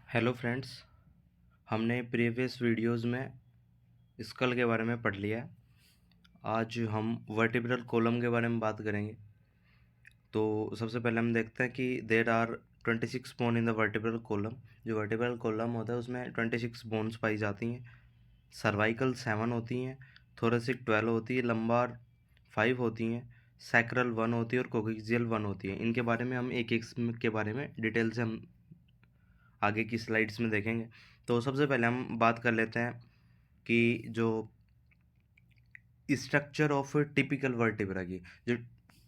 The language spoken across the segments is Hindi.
Hello friends. हमने प्रीवियस वीडियोस में स्कल के बारे में पढ़ लिया है। आज हम वर्टिब्रल कॉलम के बारे में बात करेंगे। तो सबसे पहले हम देखते हैं कि there are 26 bone in the vertebral column. जो वर्टिब्रल कॉलम होता है उसमें 26 बोन्स पाई जाती हैं। सर्वाइकल 7 होती हैं, थोरेसिक 12 होती है, लंबार 5 होती हैं, सैक्रल 1 होती है और कोक्सियल 1 होती है। इनके बारे में हम एक एक के बारे में डिटेल से हम आगे की स्लाइड्स में देखेंगे। तो सबसे पहले हम बात कर लेते हैं कि जो स्ट्रक्चर ऑफ टिपिकल वर्टिब्रा की, जो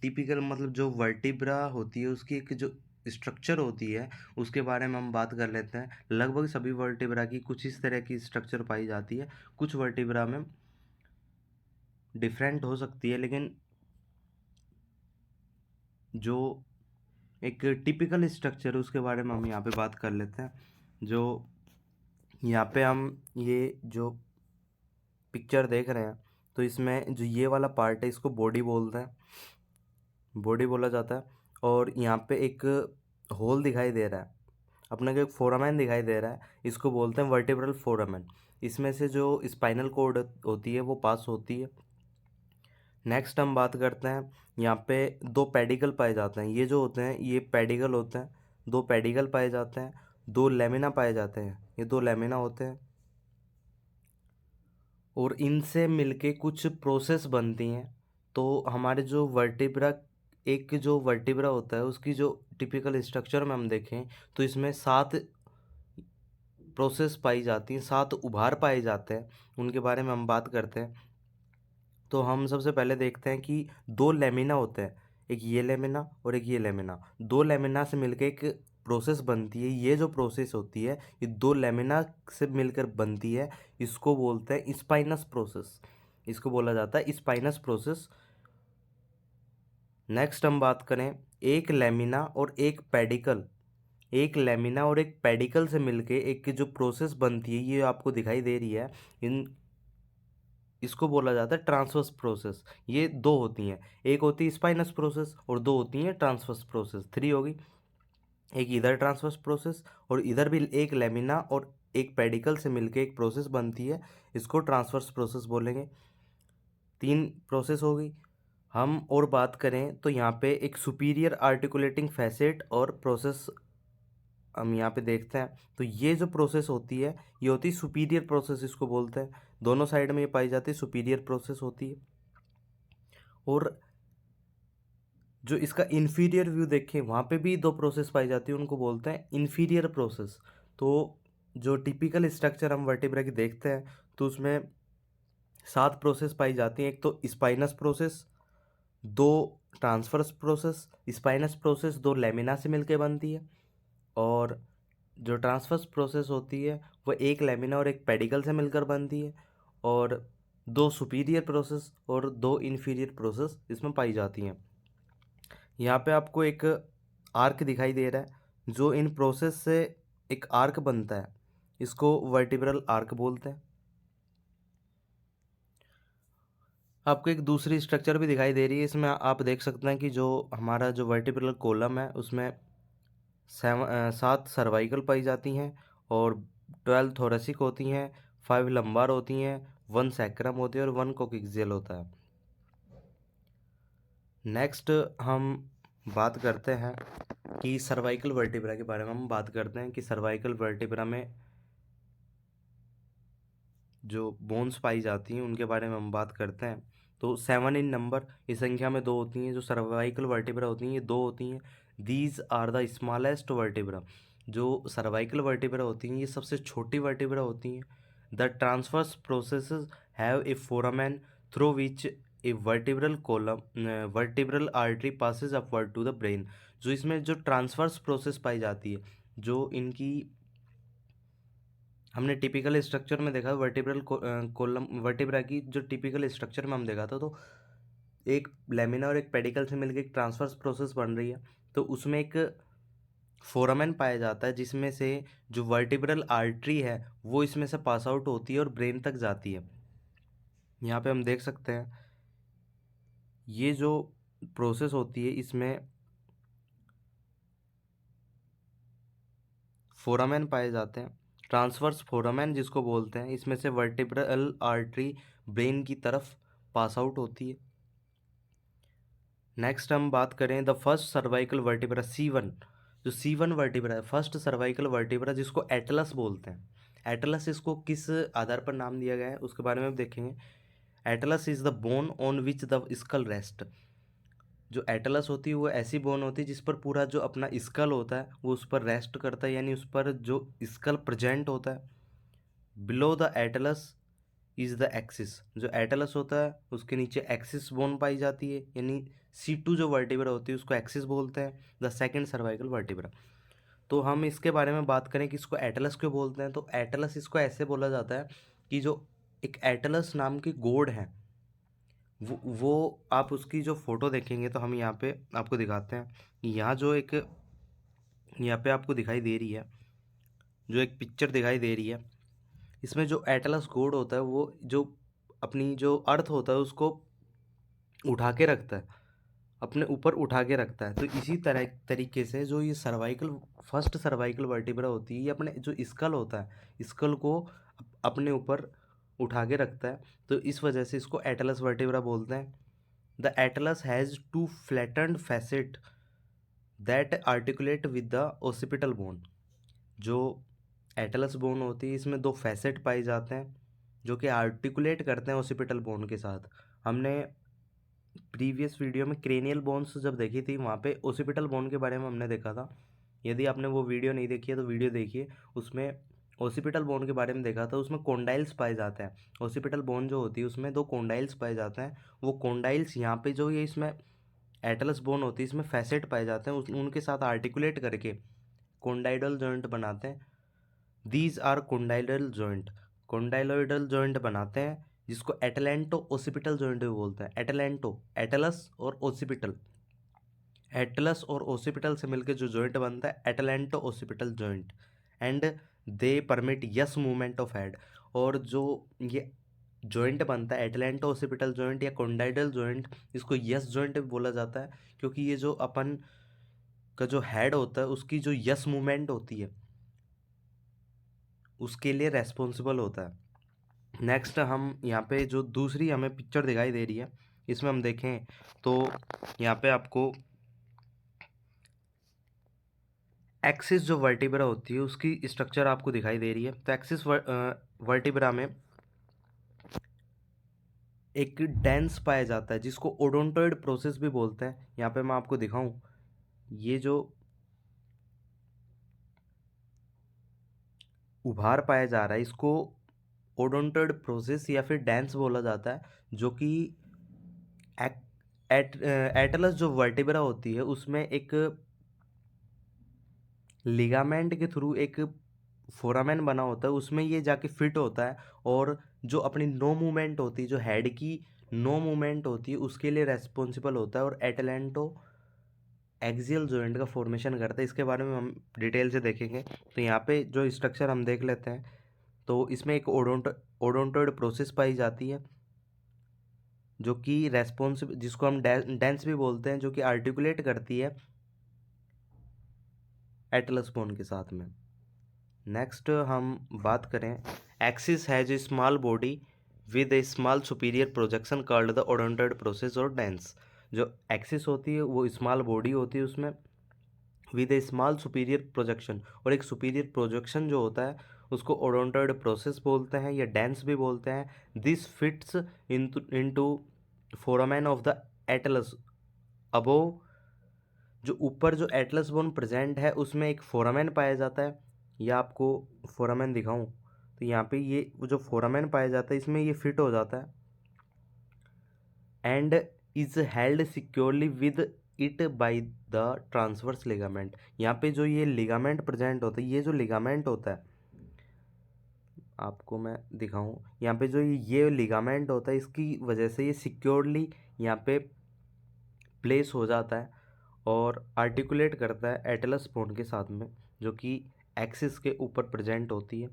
टिपिकल मतलब जो वर्टिब्रा होती है उसकी एक जो स्ट्रक्चर होती है उसके बारे में हम बात कर लेते हैं। लगभग सभी वर्टिब्रा की कुछ इस तरह की स्ट्रक्चर पाई जाती है। कुछ वर्टिब्रा में डिफरेंट हो सकती है, लेकिन जो एक टिपिकल स्ट्रक्चर है उसके बारे में हम यहाँ पे बात कर लेते हैं। जो यहाँ पे हम ये जो पिक्चर देख रहे हैं तो इसमें जो ये वाला पार्ट है इसको बॉडी बोलते हैं, बॉडी बोला जाता है। और यहाँ पे एक होल दिखाई दे रहा है, अपने को एक फोरामेन दिखाई दे रहा है, इसको बोलते हैं वर्टिब्रल फोरामेन। इसमें से जो स्पाइनल कॉर्ड होती है वो पास होती है। नेक्स्ट हम बात करते हैं, यहाँ पे दो पेडिकल पाए जाते हैं। ये जो होते हैं ये पेडिकल होते हैं, दो पेडिकल पाए जाते हैं। दो लेमिना पाए जाते हैं, ये दो लेमिना होते हैं। और इनसे मिलके कुछ प्रोसेस बनती हैं। तो हमारे जो वर्टिब्रा, एक जो वर्टिब्रा होता है उसकी जो टिपिकल स्ट्रक्चर में हम देखें तो इसमें 7 प्रोसेस पाई जाती हैं, 7 उभार पाए जाते हैं। उनके बारे में हम बात करते हैं। तो हम सबसे पहले देखते हैं कि दो लेमिना होते हैं, एक ये लेमिना और एक ये लेमिना। दो लेमिना से मिलकर एक प्रोसेस बनती है। ये जो प्रोसेस होती है ये दो लेमिना से मिलकर बनती है। इसको बोलते हैं स्पाइनस प्रोसेस, इसको बोला जाता है स्पाइनस प्रोसेस। नेक्स्ट हम बात करें, एक लेमिना और एक पेडिकल, एक लेमिना और एक पेडिकल से मिलके एक जो प्रोसेस बनती है ये आपको दिखाई दे रही है, इन इसको बोला जाता है ट्रांसवर्स प्रोसेस। ये दो होती हैं, एक होती है स्पाइनस प्रोसेस और दो होती हैं ट्रांसवर्स प्रोसेस। 3 होगी। एक इधर ट्रांसवर्स प्रोसेस और इधर भी एक लेमिना और एक पेडिकल से मिलके एक प्रोसेस बनती है, इसको ट्रांसवर्स प्रोसेस बोलेंगे। 3 प्रोसेस होगी। हम और बात करें तो यहाँ पे एक सुपीरियर आर्टिकुलेटिंग फैसेट और प्रोसेस हम यहाँ पे देखते हैं। तो ये जो प्रोसेस होती है ये होती है सुपीरियर प्रोसेस, इसको बोलते हैं। दोनों साइड में ये पाई जाती है, सुपीरियर प्रोसेस होती है। और जो इसका इन्फीरियर व्यू देखें वहाँ पे भी दो प्रोसेस पाई जाती है, उनको बोलते हैं इन्फीरियर प्रोसेस। तो जो टिपिकल स्ट्रक्चर हम वर्टिब्रा की देखते हैं तो उसमें 7 प्रोसेस पाई जाती हैं। एक तो स्पाइनस प्रोसेस, दो ट्रांसफर्स प्रोसेस। स्पाइनस प्रोसेस दो लेमिना से मिलकर बनती है और जो ट्रांसफर्स प्रोसेस होती है वो एक लेमिना और एक पेडिकल से मिलकर बनती है। और दो सुपीरियर प्रोसेस और दो इन्फीरियर प्रोसेस इसमें पाई जाती हैं। यहाँ पे आपको एक आर्क दिखाई दे रहा है, जो इन प्रोसेस से एक आर्क बनता है, इसको वर्टिब्रल आर्क बोलते हैं। आपको एक दूसरी स्ट्रक्चर भी दिखाई दे रही है, इसमें आप देख सकते हैं कि जो हमारा जो वर्टिब्रल कॉलम है उसमें 7 सर्वाइकल पाई जाती हैं और 12 थोरेसिक होती हैं, 5 लंबार होती हैं, 1 सैक्रम होती है और 1 कोक्सियल होता है। नेक्स्ट हम बात करते हैं कि सर्वाइकल वर्टिब्रा के बारे में हम बात करते हैं कि सर्वाइकल वर्टिब्रा में जो बोन्स पाई जाती हैं उनके बारे में हम बात करते हैं। तो 7 इन नंबर, इस संख्या में दो होती हैं। जो सर्वाइकल वर्टिब्रा होती हैं ये दो होती हैं। These are the smallest vertebra, जो सर्वाइकल वर्टिब्रा होती हैं ये सबसे छोटी वर्टिब्रा होती हैं। The transverse processes have a foramen through which a vertebral column vertebral artery passes upward to the brain. जो इसमें जो ट्रांसवर्स प्रोसेस पाई जाती है, जो इनकी हमने टिपिकल स्ट्रक्चर में देखा वर्टिब्रल कॉलम वर्टिब्रा की जो टिपिकल स्ट्रक्चर में हम देखा था, तो एक लेमिना और एक पेडिकल से मिलकर एक ट्रांसवर्स प्रोसेस बन रही है। तो उसमें एक फोरामेन पाया जाता है जिसमें से जो वर्टिब्रल आर्टरी है वो इसमें से पास आउट होती है और ब्रेन तक जाती है। यहाँ पे हम देख सकते हैं ये जो प्रोसेस होती है इसमें फोरामेन पाए जाते हैं। ट्रांसवर्स फोरामेन जिसको बोलते हैं, इसमें से वर्टिब्रल आर्टरी ब्रेन की तरफ पास आउट होती है। नेक्स्ट हम बात करें the first cervical vertebra C1। जो C1 वर्टिब्रा है, फर्स्ट सर्वाइकल वर्टिब्रा, जिसको एटलस बोलते हैं। एटलस इसको किस आधार पर नाम दिया गया है उसके बारे में हम देखेंगे। Atlas is the bone on which the skull rest. जो एटलस होती है वो ऐसी बोन होती है जिस पर पूरा जो अपना स्कल होता है वो उस पर रेस्ट करता है, यानी उस पर जो स्कल प्रेजेंट होता है। Below the Atlas is the axis. जो एटलस होता है उसके नीचे एक्सिस बोन पाई जाती है, यानी C2 जो वर्टिब्रा होती है उसको एक्सिस बोलते हैं, द सेकेंड सर्वाइकल वर्टिब्रा। तो हम इसके बारे में बात करें कि इसको एटलस क्यों बोलते हैं, तो एटलस इसको ऐसे बोला जाता है कि जो एक एटलस नाम की गोड है, वो आप उसकी जो फोटो देखेंगे तो हम यहाँ पे आपको दिखाते हैं। यहाँ जो एक यहाँ पे आपको दिखाई दे रही है, जो एक पिक्चर दिखाई दे रही है, इसमें जो एटलस गोड होता है वो जो अपनी जो अर्थ होता है उसको उठा के रखता है, अपने ऊपर उठा के रखता है। तो इसी तरह तरीके से जो ये सर्वाइकल फर्स्ट सर्वाइकल वर्टिब्रा होती है, ये अपने जो स्कल होता है स्कल को अपने ऊपर उठा के रखता है। तो इस वजह से इसको एटलस वर्टिब्रा बोलते हैं। The atlas has two flattened facet that articulate with the occipital bone. जो एटलस बोन होती है इसमें दो फैसेट पाए जाते हैं जो कि आर्टिकुलेट करते हैं ओसिपिटल बोन के साथ। हमने प्रीवियस वीडियो में क्रेनियल बोन्स जब देखी थी वहाँ पे ओसिपिटल बोन के बारे में हमने देखा था। यदि आपने वो वीडियो नहीं देखी है तो वीडियो देखिए, उसमें ओसिपिटल बोन के बारे में देखा था। उसमें कोंडाइल्स पाए जाते हैं। ओसिपिटल बोन जो होती है उसमें दो कोंडाइल्स पाए जाते हैं। वो कोंडाइल्स यहाँ पे जो ये इसमें एटलस बोन होती है इसमें फैसेट पाए जाते हैं, उनके साथ आर्टिकुलेट करके कोंडाइडल जॉइंट बनाते हैं। These are condyloid joint, condyloid joint बनाते हैं, जिसको एटलेंटो ओसिपिटल जॉइंट भी बोलते हैं। एटलेंटो, एटलस और ओसिपिटल, एटलस और ओसिपिटल से मिलकर जो जॉइंट बनता है atlanto occipital joint, and they permit yes movement of head. और जो ये जॉइंट बनता है एटलेंटो ओसिपिटल जॉइंट या कोंडाइडल जॉइंट, इसको यस जॉइंट भी बोला जाता है, क्योंकि ये जो अपन का जो हेड होता है उसकी जो यस मूवमेंट होती है उसके लिए रेस्पॉन्सिबल होता है। नेक्स्ट हम यहाँ पे जो दूसरी हमें पिक्चर दिखाई दे रही है इसमें हम देखें तो यहाँ पे आपको एक्सिस जो वर्टिब्रा होती है उसकी स्ट्रक्चर आपको दिखाई दे रही है। तो एक्सिस वर्टिब्रा में एक डेंस पाया जाता है जिसको ओडोंटोइड प्रोसेस भी बोलते हैं। यहाँ पे मैं आपको दिखाऊं, ये जो उभार पाया जा रहा है इसको ओडोंटोइड प्रोसेस या फिर डेंस बोला जाता है, जो कि एटलस जो वर्टिब्रा होती है उसमें एक लिगामेंट के थ्रू एक फोरामेन बना होता है, उसमें ये जाके फिट होता है। और जो अपनी नो मूवमेंट होती है, जो हेड की नो मूवमेंट होती है उसके लिए रेस्पॉन्सिबल होता है, और एटलेंटो एक्सियल जॉइंट का फॉर्मेशन करता है। इसके बारे में हम डिटेल से देखेंगे। तो यहाँ पे जो स्ट्रक्चर हम देख लेते हैं, तो इसमें एक ओडोंटोइड प्रोसेस पाई जाती है जो कि रेस्पॉन्सिबल, जिसको हम डेंस भी बोलते हैं, जो कि आर्टिकुलेट करती है एटलस बोन के साथ में। नेक्स्ट हम बात करें, axis has a small body with a small superior projection called the odontoid process और डेंस। जो एक्सिस होती है वो स्मॉल बॉडी होती है उसमें with a small superior projection, और एक सुपीरियर प्रोजेक्शन जो होता है उसको ओडोंटोइड प्रोसेस बोलते हैं या डेंस भी बोलते हैं। This fits into foramen of the Atlas above. जो ऊपर जो एटलस बोन प्रेजेंट है उसमें एक फोरामेन पाया जाता है, या आपको फोरामेन दिखाऊं तो यहाँ पे ये जो फोरामेन पाया जाता है इसमें ये फिट हो जाता है, and is held securely with it by the transverse ligament. यहाँ पे जो ये लिगामेंट प्रेजेंट होता है, ये जो लिगामेंट होता है आपको मैं दिखाऊं, यहाँ पे जो ये लिगामेंट होता है इसकी वजह से ये सिक्योरली यहाँ पे प्लेस हो जाता है और आर्टिकुलेट करता है एटलस बोन के साथ में, जो कि एक्सिस के ऊपर प्रेजेंट होती है।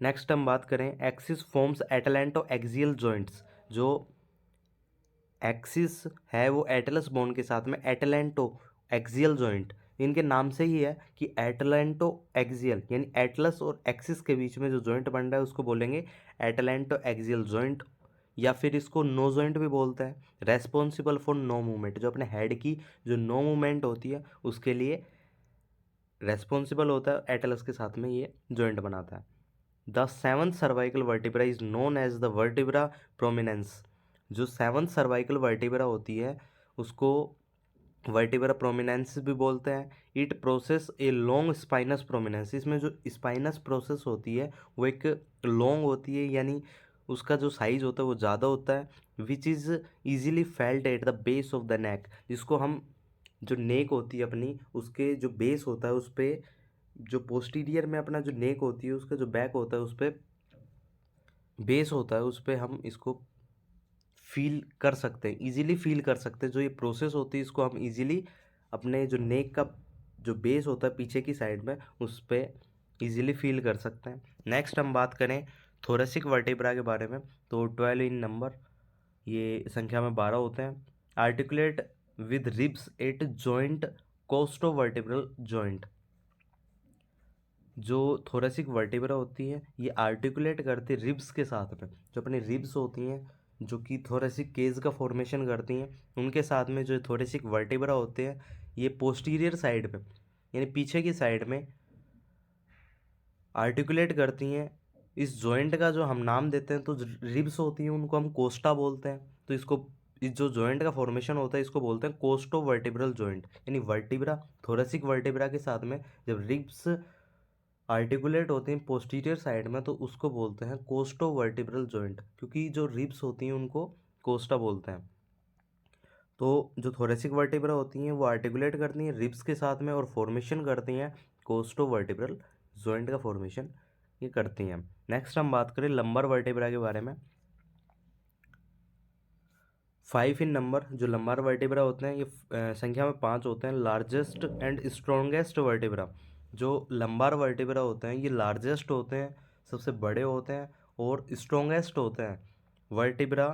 नेक्स्ट हम बात करें, axis forms atlanto axial joints. जो एक्सिस है वो एटलस बोन के साथ में एटलेंटो एक्सियल जॉइंट, इनके नाम से ही है कि एटलेंटो एक्सियल, यानी एटलस और एक्सिस के बीच में जो जॉइंट बन रहा है उसको बोलेंगे एटलेंटो एक्सियल जॉइंट, या फिर इसको नो जॉइंट भी बोलते हैं। रेस्पॉन्सिबल फॉर नो मूवमेंट, जो अपने हेड की जो नो मूवमेंट होती है उसके लिए रेस्पॉन्सिबल होता है, एटलस के साथ में ये जॉइंट बनाता है। The seventh cervical vertebra is known as the vertebra prominence. जो सेवंथ सर्वाइकल वर्टिब्रा होती है उसको वर्टिब्रा प्रोमिनेंस भी बोलते हैं। It process a long spinous prominence, इसमें जो स्पाइनस प्रोसेस होती है वो एक लॉन्ग होती है, यानी उसका जो साइज होता है वो ज़्यादा होता है। Which is easily felt at the base of the neck, जिसको हम जो नेक होती है अपनी उसके जो बेस होता है उस पर, जो पोस्टीरियर में अपना जो नेक होती है उसका जो बैक होता है उस पर बेस होता है, उस पर हम इसको फील कर सकते हैं, इजीली फील कर सकते हैं। जो ये प्रोसेस होती है इसको हम इजीली अपने जो नेक का जो बेस होता है पीछे की साइड में उस पर इजीली फील कर सकते हैं। नेक्स्ट हम बात करें थोरेसिक वर्टिब्रा के बारे में, तो 12 इन नंबर, ये संख्या में 12 होते हैं। Articulate with ribs at joint costovertebral joint. जो थोरेसिक वर्टिब्रा होती है ये आर्टिकुलेट करती है रिब्स के साथ में, जो अपनी रिब्स होती हैं जो कि थोरेसिक केज का फॉर्मेशन करती हैं, उनके साथ में जो थोरेसिक वर्टिब्रा होते हैं ये पोस्टीरियर साइड में यानी पीछे की साइड में आर्टिकुलेट करती हैं। इस जॉइंट का जो हम नाम देते हैं तो रिब्स होती हैं उनको हम कोस्टा बोलते हैं। तो इसको इस जो जॉइंट का फॉर्मेशन होता है इसको बोलते हैं कोस्टो वर्टिब्रल जॉइंट, यानी वर्टिब्रा थोरेसिक वर्टिब्रा के साथ में जब रिब्स आर्टिकुलेट होते हैं पोस्टीरियर साइड में तो उसको बोलते हैं कोस्टो वर्टिब्रल जॉइंट, क्योंकि जो रिब्स होती हैं उनको कोस्टा बोलते हैं। तो जो थोरेसिक वर्टिब्रा होती हैं वो आर्टिकुलेट करती हैं रिब्स के साथ में और फॉर्मेशन करती हैं कोस्टो वर्टिब्रल जॉइंट का फॉर्मेशन ये करती हैं। नेक्स्ट हम बात करें लंबर वर्टिब्रा के बारे में। 5 इन नंबर जो लंबार वर्टिब्रा होते हैं ये संख्या में 5 होते हैं। लार्जेस्ट एंड स्ट्रॉन्गेस्ट वर्टिब्रा, जो लंबार वर्टिब्रा होते हैं ये लार्जेस्ट होते हैं, सबसे बड़े होते हैं और स्ट्रॉन्गेस्ट होते हैं vertebra,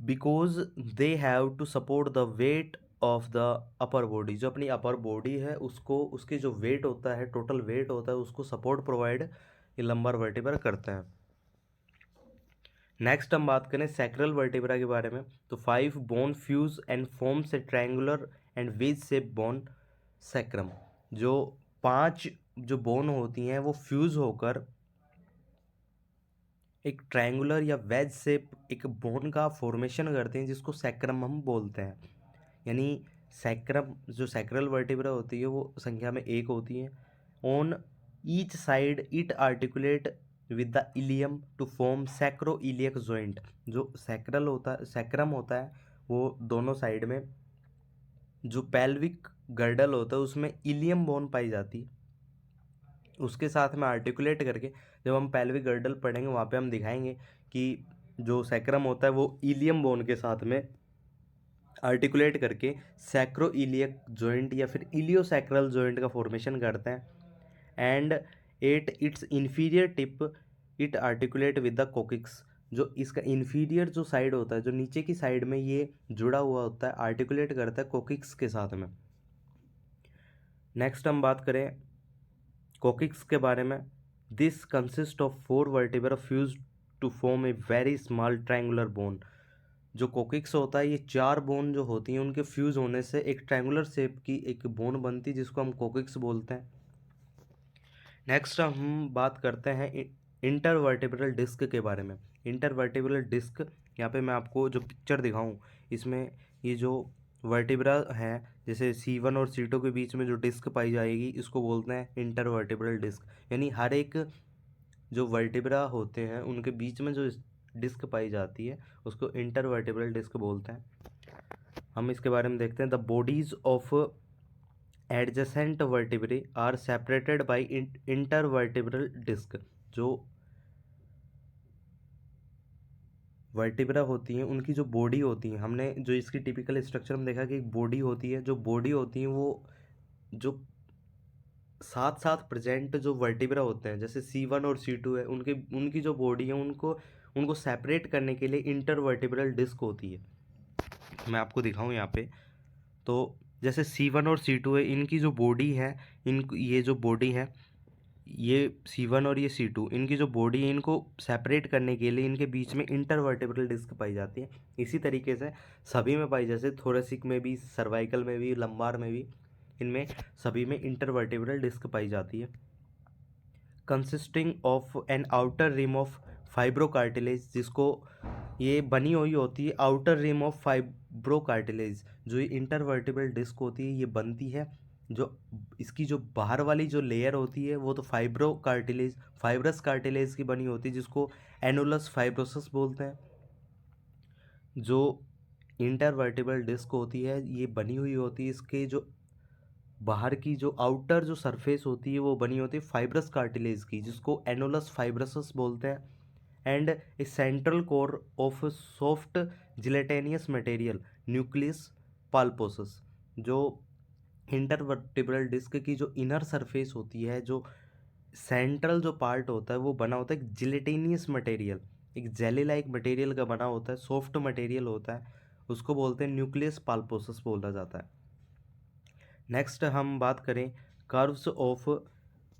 because they have to support the weight of the upper body. जो अपनी अपर बॉडी है उसको उसके जो वेट होता है टोटल वेट होता है उसको सपोर्ट प्रोवाइड ये लंबार वर्टिब्रा करते हैं। नेक्स्ट हम बात करें सैक्रल वर्टिब्रा के बारे में, तो 5 bone fuse and forms a triangular and veg shape bone sacrum. जो 5 जो बोन होती हैं वो फ्यूज होकर एक ट्रायंगुलर या वेज शेप एक बोन का फॉर्मेशन करते हैं जिसको सैक्रम हम बोलते हैं। यानी सैक्रम जो सैक्रल वर्टिब्रा होती है वो संख्या में 1 होती है। On each side it articulate with the ilium to form sacroiliac joint. जो सैक्रल होता है सैक्रम होता है वो दोनों साइड में जो पेल्विक गर्डल होता है उसमें इलियम बोन पाई जाती है, उसके साथ में आर्टिकुलेट करके जब हम पेल्विक गर्डल पढ़ेंगे वहाँ पे हम दिखाएंगे कि जो सैक्रम होता है वो इलियम बोन के साथ में आर्टिकुलेट करके सैक्रो इलियक जॉइंट या फिर इलियोसैक्रल जॉइंट का फॉर्मेशन करते हैं। And at its inferior tip it articulate with the coccyx. जो इसका इन्फीरियर जो साइड होता है जो नीचे की साइड में ये जुड़ा हुआ होता है आर्टिकुलेट करता है कोकिक्स के साथ में। नेक्स्ट हम बात करें कोकिक्स के बारे में। This consist of 4 vertebra fuse to form a very small triangular bone. जो कोकिक्स होता है ये 4 बोन जो होती हैं उनके फ्यूज होने से एक ट्रायंगुलर शेप की एक बोन बनती है जिसको हम कोकिक्स बोलते हैं। नेक्स्ट हम बात करते हैं इंटरवर्टिब्रल डिस्क के बारे में। इंटरवर्टिब्रल डिस्क, यहाँ पे मैं आपको जो पिक्चर दिखाऊं इसमें ये जो वर्टिब्रा है जैसे C1 और C2 के बीच में जो डिस्क पाई जाएगी इसको बोलते हैं इंटरवर्टिब्रल डिस्क। यानी हर एक जो वर्टिब्रा होते हैं उनके बीच में जो डिस्क पाई जाती है उसको इंटरवर्टिब्रल डिस्क बोलते हैं। हम इसके बारे में देखते हैं। The bodies of adjacent vertebrae are separated by intervertebral disc. जो वर्टिब्रा होती हैं उनकी जो बॉडी होती है, हमने जो इसकी टिपिकल स्ट्रक्चर में देखा कि एक बॉडी होती है, जो बॉडी होती है वो जो साथ साथ प्रेजेंट जो वर्टिब्रा होते हैं जैसे C1 और C2 है उनके उनकी जो बॉडी है उनको उनको सेपरेट करने के लिए इंटरवर्टिब्रल डिस्क होती है। मैं आपको दिखाऊं यहाँ पे, तो जैसे C1 और C2 है, इनकी जो बॉडी है, ये जो बॉडी है, ये C1 और ये C2, इनकी जो बॉडी है, इनको सेपरेट करने के लिए इनके बीच में इंटरवर्टिब्रल डिस्क पाई जाती है। इसी तरीके से सभी में पाई, जैसे थोरेसिक में भी, सर्वाइकल में भी, लंबार में भी, इनमें सभी में इंटरवर्टिब्रल डिस्क पाई जाती है। Consisting of an outer rim of fibrocartilage, जिसको ये बनी हुई होती है आउटर रिम ऑफ फाइब्रोकार्टिलेज। जो ये इंटरवर्टिब्रल डिस्क होती है ये बनती है, जो इसकी जो बाहर वाली जो लेयर होती है वो तो फाइब्रोकार्टिलेज, फाइब्रस कार्टिलेज की बनी होती है, जिसको एनुलस फाइब्रोसस बोलते हैं। जो इंटरवर्टिब्रल डिस्क होती है ये बनी हुई होती है, इसके जो बाहर की जो आउटर जो सरफेस होती है वो बनी होती है फाइब्रस कार्टिलेज की, जिसको एनोलस फाइब्रोसस बोलते हैं। And a central core of soft gelatinous material nucleus pulposus. जो इंटरवर्टिब्रल डिस्क की जो इनर सरफेस होती है, जो सेंट्रल जो पार्ट होता है वो बना होता है जिलेटेनियस मटेरियल, एक जेली लाइक मटेरियल का बना होता है, सॉफ्ट मटेरियल होता है, उसको बोलते हैं न्यूक्लियस पाल्पोसस बोला जाता है। नेक्स्ट हम बात करें कर्व्स ऑफ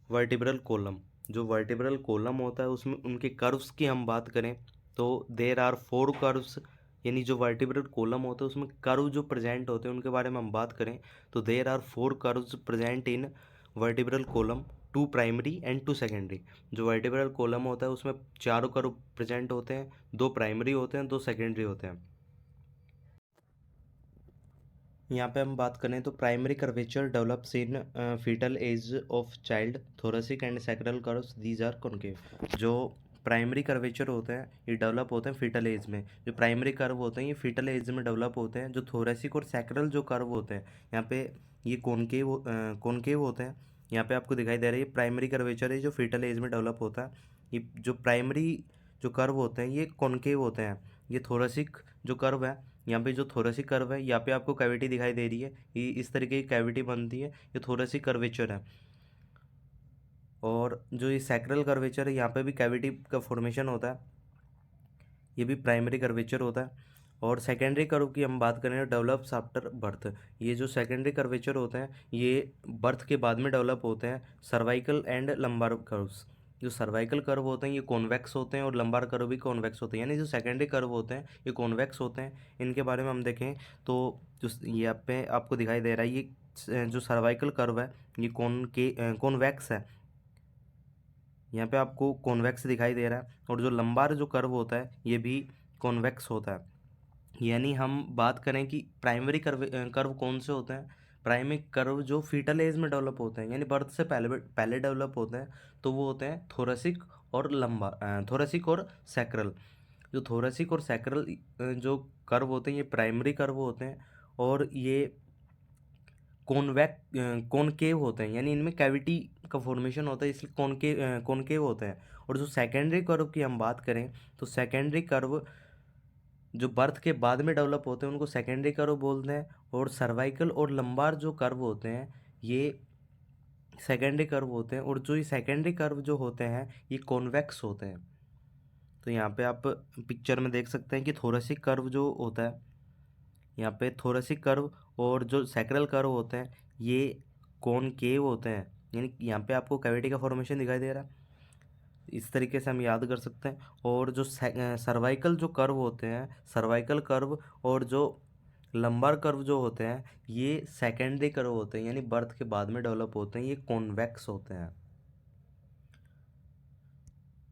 वर्टिब्रल कॉलम। जो वर्टिब्रल कॉलम होता है उसमें उनके कर्व्स की हम बात करें तो देर आर 4 कर्व्स, यानी जो वर्टिब्रल कॉलम होता है उसमें कर्व जो प्रेजेंट होते हैं उनके बारे में हम बात करें तो there are 4 curves present in vertebral column, 2 primary and 2 secondary. जो वर्टिब्रल कॉलम होता है उसमें 4 कर्व प्रेजेंट होते हैं, 2 प्राइमरी होते हैं, 2 सेकेंडरी होते हैं। यहाँ पे हम बात करें तो primary curvature develops in fetal age of child, thoracic and sacral curves these are concave. जो प्राइमरी कर्वेचर होते हैं ये डेवलप होते हैं फीटल एज में। जो प्राइमरी कर्व होते हैं ये फीटल एज में डेवलप होते हैं। जो थोरेसिक और सैक्रल जो कर्व होते हैं यहाँ पे ये कॉनकेव होते हैं। यहाँ पे आपको दिखाई दे रहा है ये प्राइमरी कर्वेचर है जो फीटल एज में डेवलप होता है। ये जो प्राइमरी जो कर्व होते हैं ये कॉनकेव होते हैं। ये थोरेसिक जो कर्व है, यहाँ पे जो थोरेसिक कर्व है यहाँ पे आपको कैविटी दिखाई दे रही है, ये इस तरीके की कैविटी बनती है, ये थोरेसिक कर्वेचर है। और जो ये सैक्रल कर्वेचर है यहाँ पे भी कैविटी का फॉर्मेशन होता है, ये भी प्राइमरी कर्वेचर होता है। और सेकेंडरी कर्व की हम बात करें डेवलप्स आफ्टर बर्थ। ये जो सेकेंडरी कर्वेचर होते हैं ये बर्थ के बाद में डेवलप होते हैं, सर्वाइकल एंड लंबार कर्व्स। जो सर्वाइकल कर्व होते हैं ये कॉन्वेक्स होते हैं और लंबार कर्व भी कॉन्वेक्स होते हैं, यानी जो सेकेंडरी कर्व होते हैं ये कॉन्वेक्स होते हैं। इनके बारे में हम देखें तो जो ये आप पे आपको दिखाई दे रहा है ये जो सर्वाइकल कर्व है ये कॉन्वेक्स है, यहाँ पे आपको कॉन्वेक्स दिखाई दे रहा है। और जो लंबार जो कर्व होता है ये भी कॉन्वेक्स होता है। यानी हम बात करें कि प्राइमरी कर्व कर्व कौन से होते हैं, प्राइमरी कर्व जो फीटल एज में डेवलप होते हैं यानी बर्थ से पहले पहले डेवलप होते हैं तो वो होते हैं थोरेसिक और थोरेसिक और सैक्रल। जो थोरेसिक और सैक्रल जो कर्व होते हैं ये प्राइमरी कर्व होते हैं और ये कॉनकेव होते हैं, यानी इनमें कैविटी का फॉर्मेशन होता है इसलिए कॉनकेव होते हैं। और जो सेकेंडरी कर्व की हम बात करें तो सेकेंडरी कर्व जो बर्थ के बाद में डेवलप होते हैं उनको सेकेंडरी कर्व बोलते हैं। और सर्वाइकल और लंबार जो कर्व होते हैं ये सेकेंडरी कर्व होते हैं। और जो ये सेकेंडरी कर्व जो होते हैं ये कॉन्वेक्स होते हैं। तो यहाँ पे आप पिक्चर में देख सकते हैं कि थोरेसिक कर्व जो होता है, यहाँ पे थोरेसिक कर्व और जो सैक्रल कर्व होते हैं ये कॉनकेव होते हैं, यानी यहाँ पे आपको कैविटी का फॉर्मेशन दिखाई दे रहा है। इस तरीके से हम याद कर सकते हैं। और जो सर्वाइकल जो कर्व होते हैं, सर्वाइकल कर्व और जो लंबार कर्व जो होते हैं ये सेकेंडरी कर्व होते हैं, यानी बर्थ के बाद में डेवलप होते हैं, ये कॉन्वेक्स होते हैं।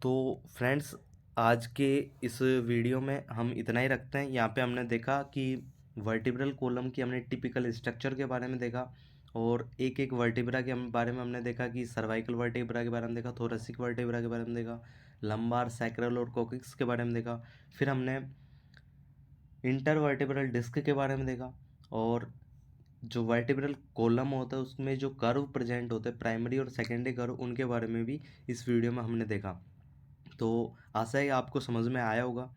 तो फ्रेंड्स आज के इस वीडियो में हम इतना ही रखते हैं। यहाँ पे हमने देखा कि वर्टिब्रल कॉलम की हमने टिपिकल स्ट्रक्चर के बारे में देखा और एक एक वर्टिब्रा के बारे में हमने देखा कि सर्वाइकल वर्टिब्रा के बारे में देखा, थोरेसिक वर्टिब्रा के बारे में देखा, लंबार, सैक्रल और कोकिक्स के बारे में देखा। फिर हमने इंटरवर्टिब्रल डिस्क के बारे में देखा और जो वर्टिब्रल कॉलम होता है उसमें जो कर्व प्रेजेंट होते हैं प्राइमरी और सेकेंडरी कर्व उनके बारे में भी इस वीडियो में हमने देखा। तो आशा है आपको समझ में आया होगा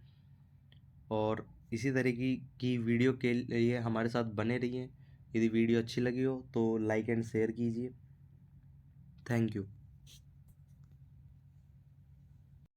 और इसी तरीके की वीडियो के लिए हमारे साथ बने रहिए। यदि वीडियो अच्छी लगी हो तो लाइक एंड शेयर कीजिए। Thank you.